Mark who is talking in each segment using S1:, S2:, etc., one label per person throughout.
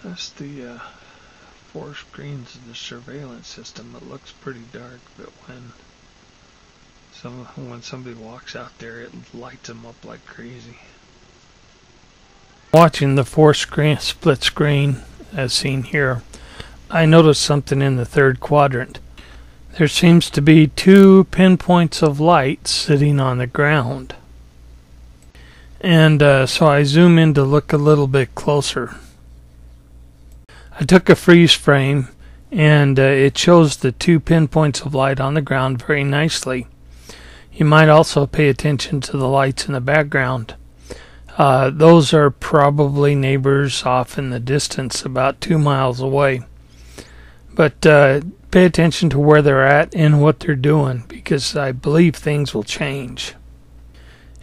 S1: That's the four screens of the surveillance system. It looks pretty dark, but when somebody walks out there, it lights them up like crazy. Watching the split screen as seen here, I noticed something in the third quadrant. There seems to be two pinpoints of light sitting on the ground. And so I zoom in to look a little bit closer. I took a freeze frame and it shows the two pinpoints of light on the ground very nicely. You might also pay attention to the lights in the background. Those are probably neighbors off in the distance, about 2 miles away. But pay attention to where they're at and what they're doing, because I believe things will change.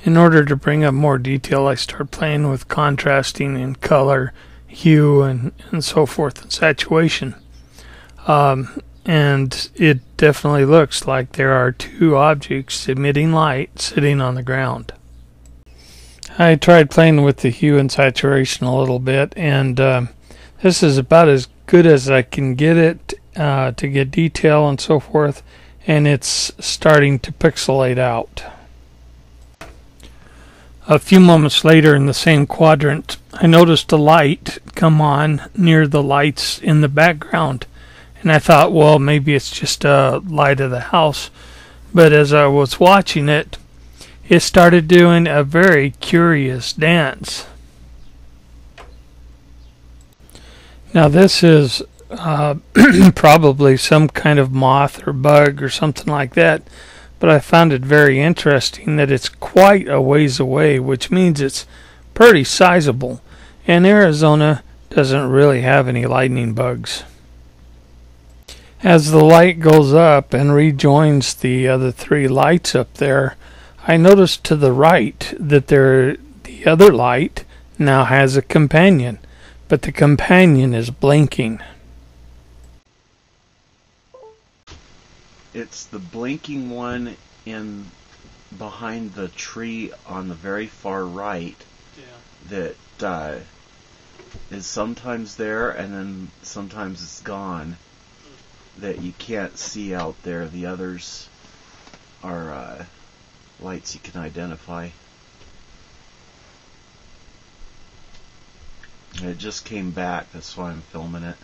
S1: In order to bring up more detail, I start playing with contrasting in color, hue, and so forth, and saturation. And it definitely looks like there are two objects emitting light sitting on the ground. I tried playing with the hue and saturation a little bit, and this is about as good as I can get it to get detail and so forth, and it's starting to pixelate out. A few moments later in the same quadrant, I noticed a light come on near the lights in the background, and I thought, well, maybe it's just a light of the house. But as I was watching it, it started doing a very curious dance. Now this is probably some kind of moth or bug or something like that, but I found it very interesting that it's quite a ways away, which means it's pretty sizable, and Arizona doesn't really have any lightning bugs. As the light goes up and rejoins the other three lights up there, I noticed to the right that the other light now has a companion, but the companion is blinking.
S2: It's the blinking one in behind the tree on the very far right, that is sometimes there and then sometimes it's gone, that you can't see out there. The others are lights you can identify. It just came back, that's why I'm filming it.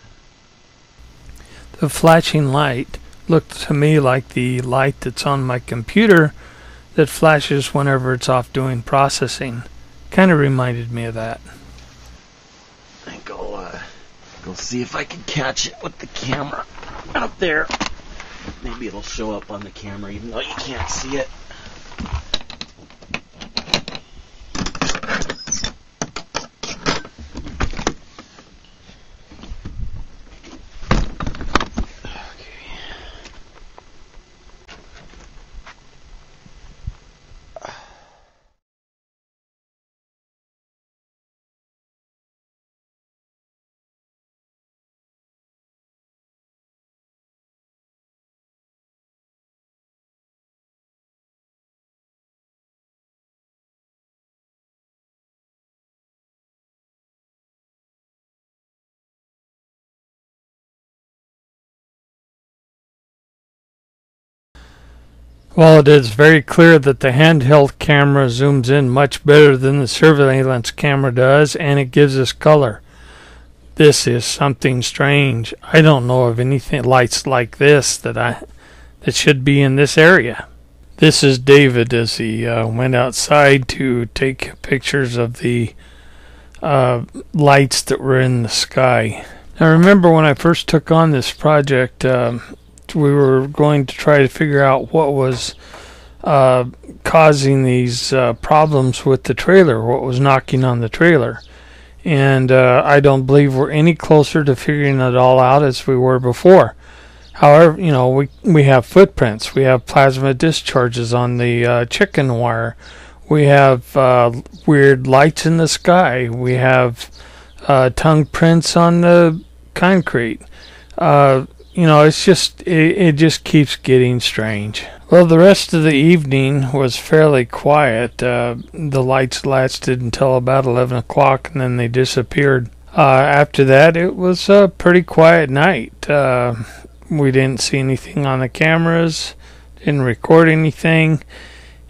S1: The flashing light looked to me like the light that's on my computer that flashes whenever it's off doing processing. Kind of reminded me of that.
S2: I think I'll go see if I can catch it with the camera out there. Maybe it'll show up on the camera even though you can't see it.
S1: Well, it is very clear that the handheld camera zooms in much better than the surveillance camera does, and it gives us color. This is something strange. I don't know of anything lights like this that should be in this area. This is David as he went outside to take pictures of the lights that were in the sky. Now remember, when I first took on this project, we were going to try to figure out what was causing these problems with the trailer, what was knocking on the trailer. And I don't believe we're any closer to figuring it all out as we were before. However, you know, we have footprints, we have plasma discharges on the chicken wire, we have weird lights in the sky, we have tongue prints on the concrete. You know, it's just, it just keeps getting strange. Well, the rest of the evening was fairly quiet. The lights lasted until about 11 o'clock and then they disappeared. After that, it was a pretty quiet night. We didn't see anything on the cameras, didn't record anything,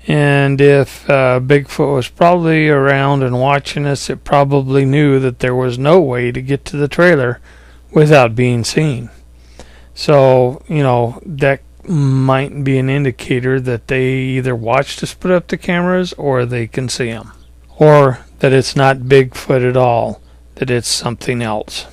S1: and if Bigfoot was probably around and watching us, it probably knew that there was no way to get to the trailer without being seen. So, that might be an indicator that they either watched us put up the cameras or they can see them. Or that it's not Bigfoot at all, that it's something else.